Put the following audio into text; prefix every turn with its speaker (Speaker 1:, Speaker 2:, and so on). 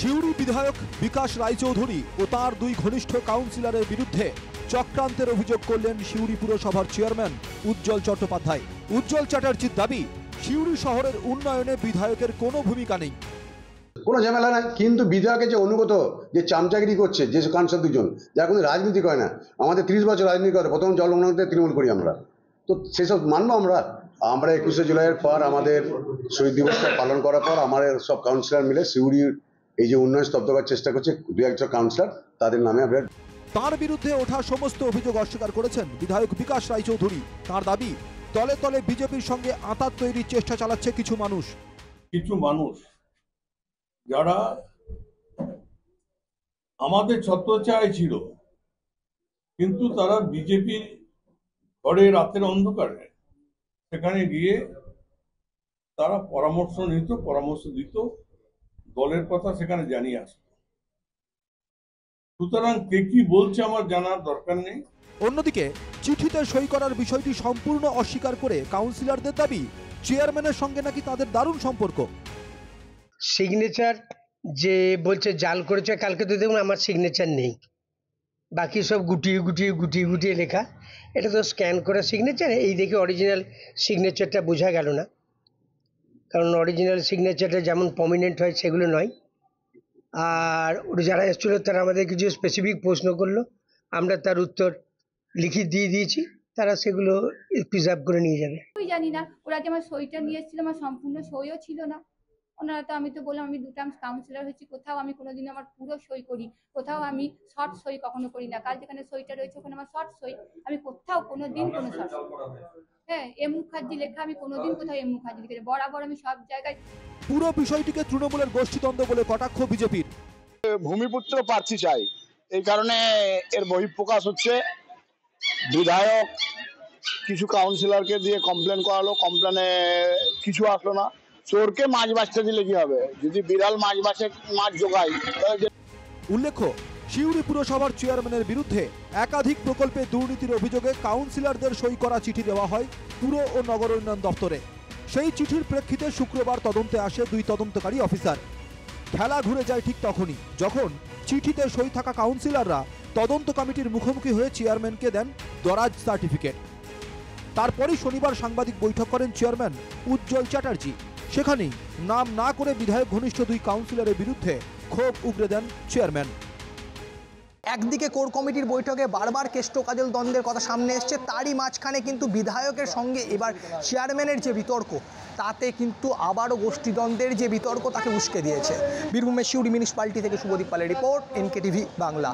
Speaker 1: সিউড়ি বিধায়ক বিকাশ রায়চৌধুরী ও তার দুই ঘনিষ্ঠ কাউন্সিলরের বিরুদ্ধে চক্রান্তের অভিযোগ করলেন সিউড়ি পুরসভার চেয়ারম্যান উজ্জ্বল চট্টোপাধ্যায়। উজ্জ্বল চ্যাটার্জির দাবি, সিউড়ি শহরের উন্নয়নে বিধায়কের কোনো ভূমিকা নেই।
Speaker 2: কোনো ঝামেলা নাই, কিন্তু বিধায়কের যে অনুগত যে চামচাগিরি করছে যে কাউন্সিলর দুজন, যারা কোনো রাজনীতি করে না, আমাদের 30 বছর রাজনীতি করে, প্রথম জল উন্নয়নতে তৃণমূল করি আমরা, তো সেসব মানবো আমরা? 21শে জুলাইয়ের পর আমাদের শহীদ দিবসটা পালন করার পর আমাদের সব কাউন্সিলর মিলে সিউড়ির এই যে উন্নয়ন স্তব্ধ করার চেষ্টা করছে দু একজন কাউন্সিলর, তাদের নামে আমরা।
Speaker 1: তার বিরুদ্ধে ওঠা সমস্ত অভিযোগ অস্বীকার করেছেন বিধায়ক বিকাশ রায়চৌধুরী। তার দাবি, তলে তলে বিজেপির সঙ্গে আঁতাত তৈরির চেষ্টা চালাচ্ছে কিছু মানুষ
Speaker 3: যারা আমাদের ছত্রছায়ায় ছিল, কিন্তু তারা বিজেপির ঘরে রাতের অন্ধকারে সেখানে গিয়ে তারা পরামর্শ দিত, দলের কথা সেখানে জানিয়ে আসত। সুতরাং কে কি বলছে আমার জানার দরকার নেই।
Speaker 1: অন্যদিকে চিঠিতে সই করার বিষয়টি সম্পূর্ণ অস্বীকার করে কাউন্সিলরদের দাবি, চেয়ারম্যানের সঙ্গে নাকি তাদের দারুণ সম্পর্ক।
Speaker 4: সিগনেচার যে বলছে জাল করেছে, কালকে তো দেখুন আমার সিগনেচার নেই, বাকি সব গুটিয়ে লেখা। এটা তো স্ক্যান করা সিগনেচার, এই দেখে অরিজিনাল সিগনেচারটা বোঝা গেল না, কারণ অরিজিনাল সিগনেচারটা যেমন প্রমিনেন্ট হয় সেগুলো নয়। আর ওরা যারা এসেছিল তারা আমাদের কিছু স্পেসিফিক প্রশ্ন করলো, আমরা তার উত্তর লিখে দিয়ে দিয়েছি, তারা সেগুলো প্রিজার্ভ করে নিয়ে যাবে।
Speaker 5: জানি না, ওরা যে আমার সইটা নিয়ে এসেছিল, আমার সম্পূর্ণ সইও ছিল না। ওনারা তো, আমি তো বললাম আমি 2 টার্ম কাউন্সিলর হয়েছি, কোথাও আমি কোনোদিন আমার পুরো সই করি, কোথাও আমি শর্ট সই কখনো করি না। কাল যেখানে সইটা রয়েছে ওখানে আমার শর্ট সই, আমি কোথাও কোনোদিন কোনো শর্ট, হ্যাঁ, এম মুখার্জি লেখা, আমি কোনোদিন কোথাও এম মুখার্জি লিখেছি, বরাবর আমি সব জায়গায়।
Speaker 1: পুরো বিষয়টিকে তৃণমূলের গোষ্ঠীদ্বন্দ্ব বলে কটাক্ষ বিজেপির।
Speaker 6: ভূমিপুত্র প্রার্থী চাই, এই কারণে এর বহিঃপ্রকাশ হচ্ছে। বিধায়ক কিছু কাউন্সিলরকে দিয়ে কমপ্লেন করালো, কমপ্লেনে কিছু আসলো না। চোরকে মাছ বাঁচতে দিলে কি হবে, যদি বিড়াল মাছ জোগায়।
Speaker 1: উল্লেখ্য, সিউড়ি পুরসভার চেয়ারম্যানের বিরুদ্ধে একাধিক প্রকল্পে দুর্নীতির অভিযোগে কাউন্সিলরদের সই করা চিঠি দেওয়া হয় পুর ও নগর উন্নয়ন দপ্তরে। সেই চিঠির প্রেক্ষিতে শুক্রবার তদন্তে আসে 2 তদন্তকারী অফিসার। খেলা ঘুরে যায় ঠিক তখনই, যখন চিঠিতে সই থাকা কাউন্সিলররা তদন্ত কমিটির মুখোমুখি হয়ে চেয়ারম্যানকে দেন দরাজ সার্টিফিকেট। তারপরই শনিবার সাংবাদিক বৈঠক করেন চেয়ারম্যান উজ্জ্বল চ্যাটার্জি। সেখানেই নাম না করে বিধায়ক ঘনিষ্ঠ 2 কাউন্সিলরের বিরুদ্ধে ক্ষোভ উগরে দেন চেয়ারম্যান।
Speaker 7: একদিকে কোর কমিটির বৈঠকে বারবার কেষ্ট কাজল দ্বন্দ্বের কথা সামনে এসছে, তারই মাঝখানে কিন্তু বিধায়কের সঙ্গে এবার চেয়ারম্যানের যে বিতর্ক, তাতে কিন্তু আবারও গোষ্ঠীদ্বন্দ্বের যে বিতর্ক তাকে উস্কে দিয়েছে। বীরভূমের সিউড়ি মিউনিসিপ্যালিটি থেকে শুভদীপ পালের রিপোর্ট, NK TV বাংলা।